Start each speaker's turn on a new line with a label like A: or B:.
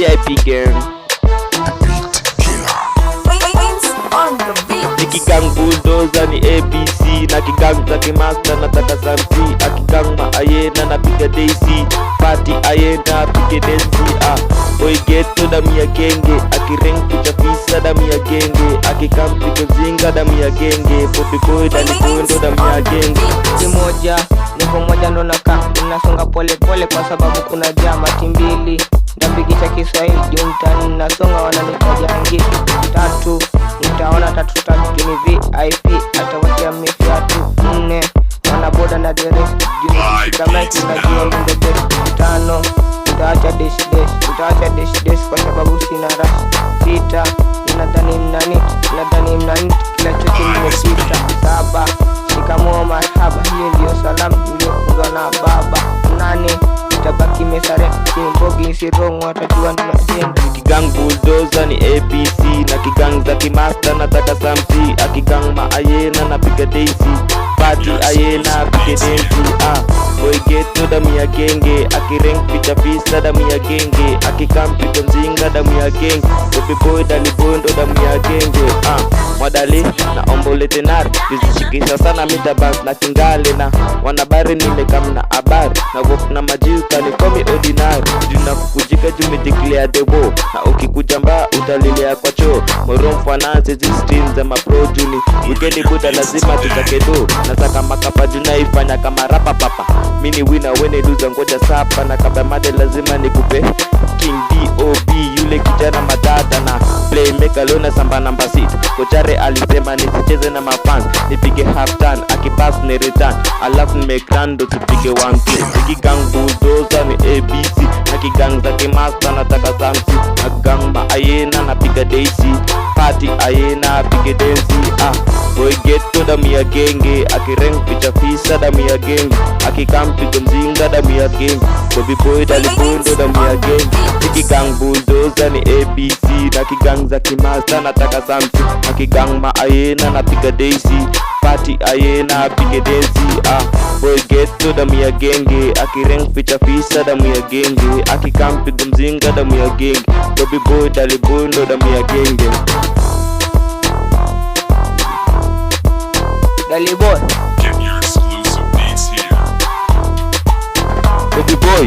A: VIP gang. Nikigang bulldozer ni ABC, na kigang za kimaster nataka sampi. Akigang maayena na piga daisy, party ayena pige densi. Boy ghetto damu ya genge, akireng kuchafisa damu ya genge. Akikam piga zinga damu ya genge, popi boy dalipondo damu ya genge.
B: Kimoja, niko moja ndo nakaa, ninasonga pole pole kwa sababu kuna jama timbili. Ndapigisha Kiswahili juntani nasonga wananitaja ngiti. Tatu, nitaona tatu ni VIP, atawatia mifiatu. 4, wanaboda na deresi, juni kishika maiki najua minde best. 5, nitaacha dash kwa sababu sina rush. 6, ninadhani mnaniti kila chote nimepita. 7, shikamoo marhaba, hiyo ndio salamu niliyofunzwa na baba. 8, tabaki mesare kimbogi sirong watajua tunajenda.
A: Kigang bulldozer ni ABC, na kigang za kimaster nataka samsi. Akigang maayena na piga daisy, party ayena pige densi. Boy ghetto damu ya genge, akireng picha visa damu ya genge. Akikam piga mzinga damu ya genge, popi boy dalibondo damu ya genge. Mwadali na ombole tenar, vizishikisha sana mitabas na kingale. Na wanabari nimekam na abari, na wok na majuka ni komi ordinary. Juna kukujika jumedeclare debo, na ukikujamba utalilea kwa choo. Morom finance zi streams za mapro juni, wikendi buda lazima tutakedo. Nasaka makapa juna ifanya kama rapa papa, mini wina wene luza ngoja sapa. Na kaba made lazima nikupe King D.O.B, yule kijana matata na playmaker leo na samba namba 6. Kochare alisema nisicheze na mafans, nipige half turn, akipass ni return, alafu nimegrando tupige 1-2. Nikigang bulldozer ni ABC, na kigang za kimaster nataka samsi. Akigang maayena na piga daisy, party ayena pige densi. Boy ghetto damu ya genge, akireng picha fisa damu ya genge. Akikam piga mzinga damu ya genge, baby boy dalibondo damu ya genge. Nikigang bulldozer ni ABC, na kigang za kimaster nataka samsi. Akigang maayena na piga daisy, party ayena pige densi. Boy ghetto damu ya genge, akireng picha fisa damu ya genge. Akikam piga mzinga damu ya genge, baby boy dalibondo damu ya genge.
B: Dali boy,
C: get your exclusive beats here.
A: Baby boy